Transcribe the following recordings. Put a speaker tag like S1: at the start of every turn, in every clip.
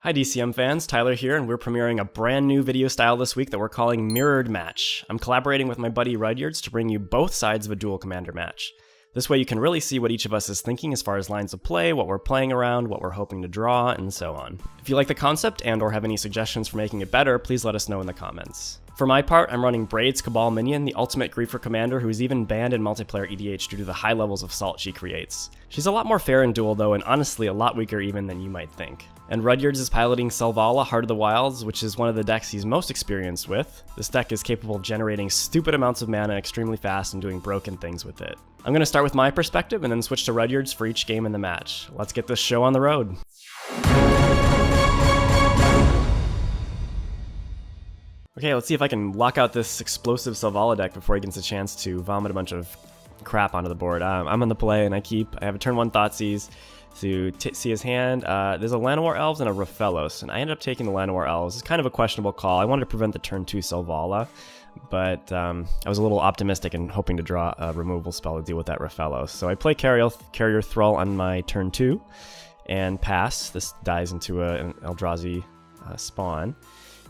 S1: Hi DCM fans, Tyler here, and we're premiering a brand new video style this week that we're calling Mirrored Match. I'm collaborating with my buddy Rudyards to bring you both sides of a Duel Commander match. This way you can really see what each of us is thinking as far as lines of play, what we're playing around, what we're hoping to draw, and so on. If you like the concept and or have any suggestions for making it better, please let us know in the comments. For my part, I'm running Braids Cabal Minion, the ultimate griefer commander who is even banned in multiplayer EDH due to the high levels of salt she creates. She's a lot more fair in Duel though, and honestly a lot weaker even than you might think. And Rudyards is piloting Selvala, Heart of the Wilds, which is one of the decks he's most experienced with. This deck is capable of generating stupid amounts of mana extremely fast and doing broken things with it. I'm going to start with my perspective and then switch to Rudyards for each game in the match. Let's get this show on the road. Okay, let's see if I can lock out this explosive Selvala deck before he gets a chance to vomit a bunch of crap onto the board. I'm on the play and I have a turn 1 Thoughtseize to see his hand. There's a Llanowar Elves and a Rofellos, and I ended up taking the Llanowar Elves. It's kind of a questionable call. I wanted to prevent the turn 2 Selvala, but I was a little optimistic and hoping to draw a removal spell to deal with that Rofellos. So I play Carrier Thrall on my turn 2 and pass. This dies into an Eldrazi spawn.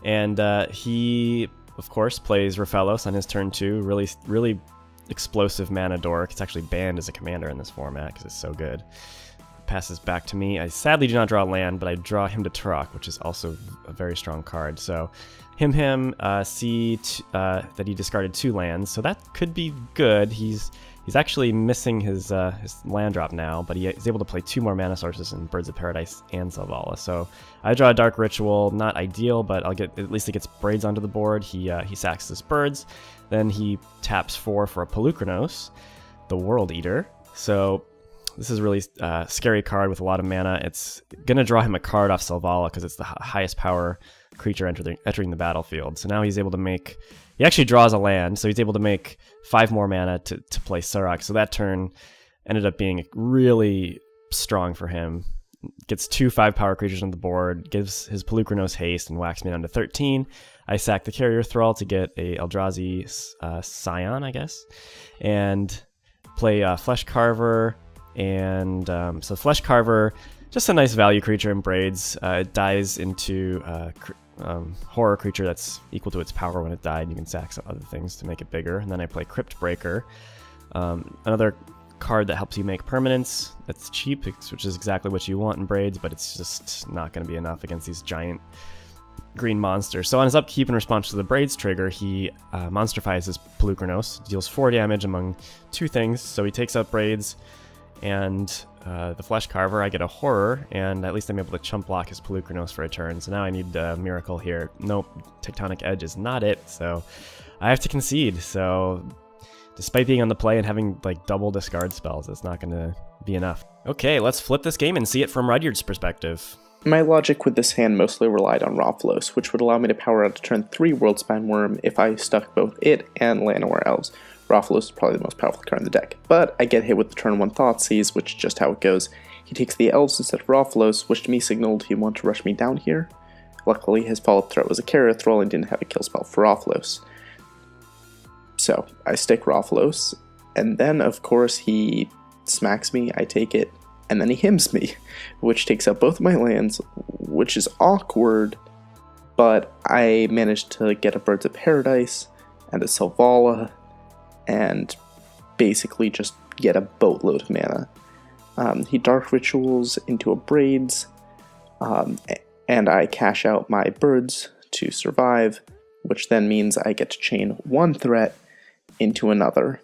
S1: And he, of course, plays Rofellos on his turn 2. Really explosive mana dork. It's actually banned as a commander in this format because it's so good. Passes back to me. I sadly do not draw land, but I draw him to Turok, which is also a very strong card. So see that he discarded 2 lands, so that could be good. He's actually missing his land drop now, but he is able to play 2 more mana sources in Birds of Paradise and Selvala. So I draw a Dark Ritual, not ideal, but at least it gets Braids onto the board. He sacks his birds, then he taps 4 for a Polukranos, the World Eater. So this is a really scary card with a lot of mana. It's going to draw him a card off Selvala because it's the highest power creature entering the battlefield. So now he's able to he actually draws a land, so he's able to make 5 more mana to play Surrak. So that turn ended up being really strong for him. Gets 2 5-power creatures on the board, gives his Polukranos haste, and whacks me down to 13. I sack the Carrier Thrall to get a Eldrazi Scion, I guess, and play Flesh Carver. And so Flesh Carver, just a nice value creature in Braids. It dies into horror creature that's equal to its power when it died. You can sack some other things to make it bigger. And then I play Crypt Breaker, another card that helps you make permanents. That's cheap, which is exactly what you want in Braids, but it's just not going to be enough against these giant green monsters. So on his upkeep, in response to the Braids trigger, he monstrifies his Polukranos, deals 4 damage among 2 things. So he takes out Braids and the Flesh Carver. I get a Horror, and at least I'm able to chump block his Polukranos for a turn. So now I need a Miracle here. Nope, Tectonic Edge is not it, so I have to concede. So despite being on the play and having like double discard spells, it's not going to be enough. Okay, let's flip this game and see it from Rudyard's perspective.
S2: My logic with this hand mostly relied on Rofellos, which would allow me to power out a turn 3 Worldspine Worm if I stuck both it and Llanowar Elves. Rofellos is probably the most powerful card in the deck, but I get hit with the turn 1 Thoughtseize, which is just how it goes. He takes the Elves instead of Rofellos, which to me signaled he wanted to rush me down here. Luckily, his follow-up threat was a Carrier Thrall and didn't have a kill spell for Rofellos. So I stick Rofellos, and then of course he smacks me, I take it, and then he hymns me, which takes out both of my lands, which is awkward, but I managed to get a Birds of Paradise and a Selvala, and basically just get a boatload of mana. He Dark Rituals into a Braids, and I cash out my birds to survive, which then means I get to chain 1 threat into another.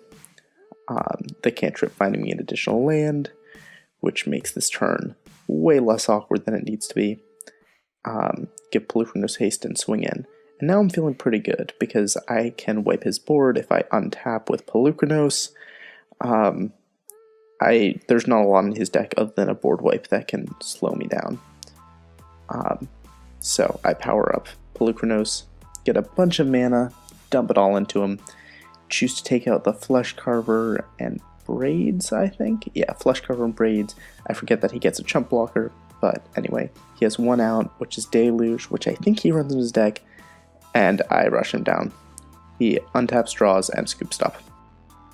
S2: The cantrip finding me an additional land, which makes this turn way less awkward than it needs to be. Give Polukranos haste and swing in. And now I'm feeling pretty good, because I can wipe his board if I untap with Polukranos. There's not a lot in his deck other than a board wipe that can slow me down. So I power up Polukranos, get a bunch of mana, dump it all into him, choose to take out the Flesh Carver and Braids, I think? Yeah, Flesh Carver and Braids. I forget that he gets a chump blocker, but anyway, he has 1 out, which is Deluge, which I think he runs in his deck, and I rush him down. He untaps, draws, and scoops up.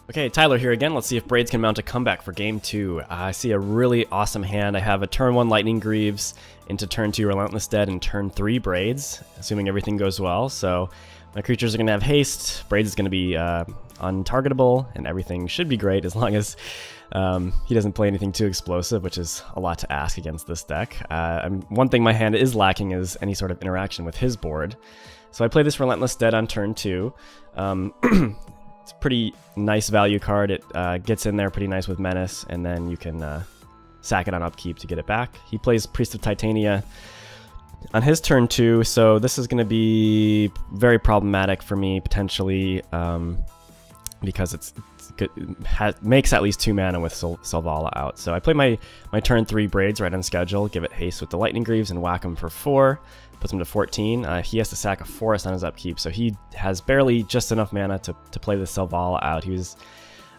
S1: Okay, Tyler here again. Let's see if Braids can mount a comeback for game 2. I see a really awesome hand. I have a turn 1 Lightning Greaves into turn 2 Relentless Dead and turn 3 Braids, assuming everything goes well. So my creatures are going to have haste, Braids is going to be untargetable, and everything should be great as long as he doesn't play anything too explosive, which is a lot to ask against this deck. One thing my hand is lacking is any sort of interaction with his board. So I play this Relentless Dead on turn 2. It's a pretty nice value card. It gets in there pretty nice with Menace, and then you can sack it on upkeep to get it back. He plays Priest of Titania on his turn 2, so this is going to be very problematic for me, potentially, because it makes at least 2 mana with Selvala out. So I play my turn 3 Braids right on schedule, give it haste with the Lightning Greaves, and whack him for 4. Puts him to 14. He has to sack a forest on his upkeep, so he has barely just enough mana to play the Selvala out. He was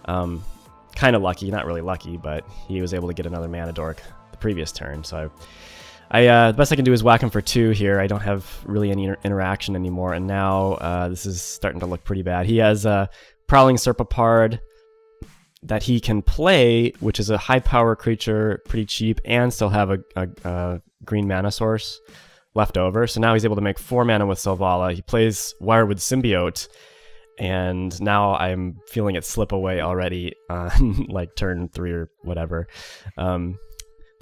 S1: kind of lucky, not really lucky, but he was able to get another mana dork the previous turn. So the best I can do is whack him for 2 here. I don't have really any interaction anymore, and now this is starting to look pretty bad. He has a Prowling Serpapard that he can play, which is a high power creature, pretty cheap, and still have a green mana source left over. So now he's able to make 4 mana with Selvala. He plays Wirewood Symbiote, and now I'm feeling it slip away already on like turn 3 or whatever. The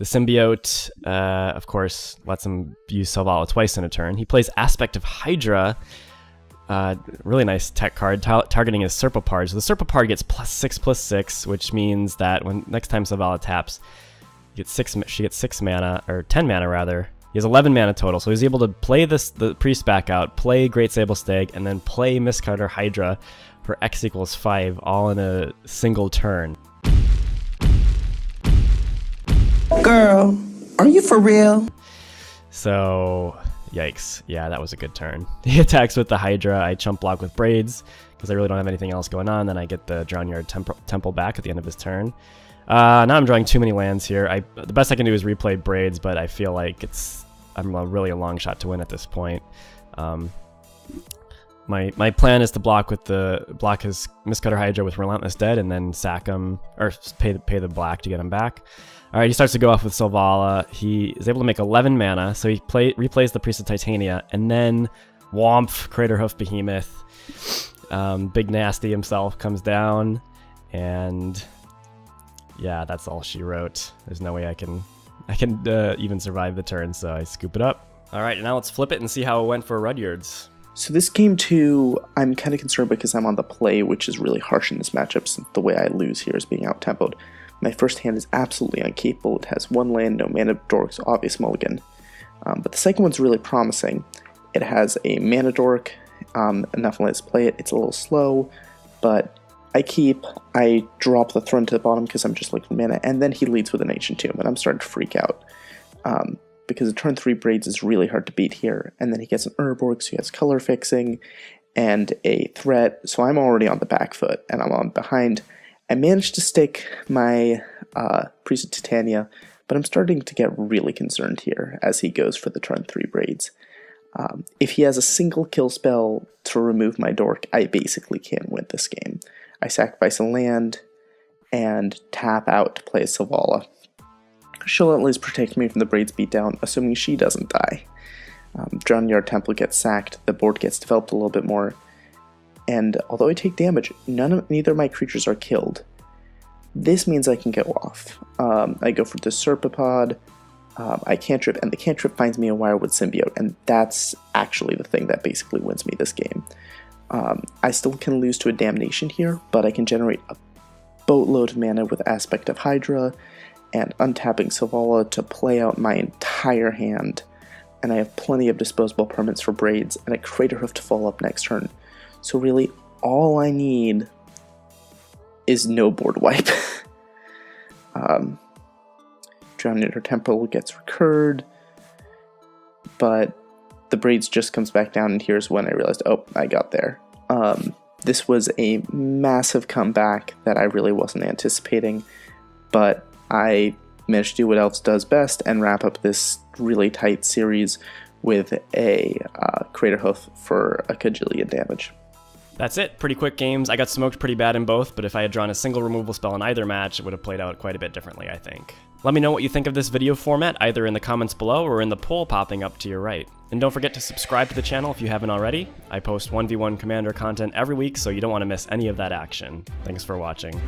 S1: Symbiote, of course, lets him use Selvala twice in a turn. He plays Aspect of Hydra, really nice tech card, targeting his Serpapard. So the Serpapard gets +6/+6, which means that when next time Selvala taps, she gets 6 mana, or 10 mana rather. He has 11 mana total, so he's able to play the Priest back out, play Great Sable Stag, and then play Mistcutter Hydra for X = 5, all in a single turn.
S3: Girl, are you for real?
S1: So, yikes. Yeah, that was a good turn. He attacks with the Hydra. I chump block with Braids, because I really don't have anything else going on. Then I get the Drownyard Temple back at the end of his turn. Now I'm drawing too many lands here. The best I can do is replay Braids, but I feel like I'm really a long shot to win at this point. My plan is to block his Mistcutter Hydra with Relentless Dead, and then sack him, or pay the black to get him back. All right, he starts to go off with Selvala. He is able to make 11 mana, so he replays the Priest of Titania, and then Womp, Craterhoof Behemoth. Big Nasty himself comes down, and yeah, that's all she wrote. There's no way I can even survive the turn, so I scoop it up. All right, now let's flip it and see how it went for Rudyards.
S2: So this game 2, I'm kind of concerned because I'm on the play, which is really harsh in this matchup, since the way I lose here is being out-tempoed. My first hand is absolutely unkeepable. It has 1 land, no mana dorks, obvious mulligan. But the second one's really promising. It has a mana dork, enough lands to play it. It's a little slow, but I drop the Throne to the bottom because I'm just looking for mana, and then he leads with an Ancient Tomb, and I'm starting to freak out. Because the turn 3 Braids is really hard to beat here, and then he gets an Urborg, so he has color fixing, and a threat, so I'm already on the back foot, and I'm on behind. I managed to stick my Priest of Titania, but I'm starting to get really concerned here as he goes for the turn 3 Braids. If he has a single kill spell to remove my dork, I basically can't win this game. I sacrifice a land and tap out to play a Selvala. She'll at least protect me from the Braids beatdown, assuming she doesn't die. Drownyard Temple gets sacked, the board gets developed a little bit more, and although I take damage, neither of my creatures are killed. This means I can go off. I go for the Serpapod, I cantrip, and the cantrip finds me a Wirewood Symbiote, and that's actually the thing that basically wins me this game. I still can lose to a Damnation here, but I can generate a boatload of mana with Aspect of Hydra, and untapping Selvala to play out my entire hand, and I have plenty of disposable permanents for Braids, and a Craterhoof to follow up next turn. So really, all I need is no board wipe. Drownyard Temple gets recurred, but the Braids just comes back down, and here's when I realized, oh, I got there. This was a massive comeback that I really wasn't anticipating, but I managed to do what Elves does best and wrap up this really tight series with a Craterhoof for a kajillion damage.
S1: That's it, pretty quick games. I got smoked pretty bad in both, but if I had drawn a single removal spell in either match, it would have played out quite a bit differently, I think. Let me know what you think of this video format, either in the comments below or in the poll popping up to your right. And don't forget to subscribe to the channel if you haven't already. I post 1v1 Commander content every week, so you don't want to miss any of that action. Thanks for watching.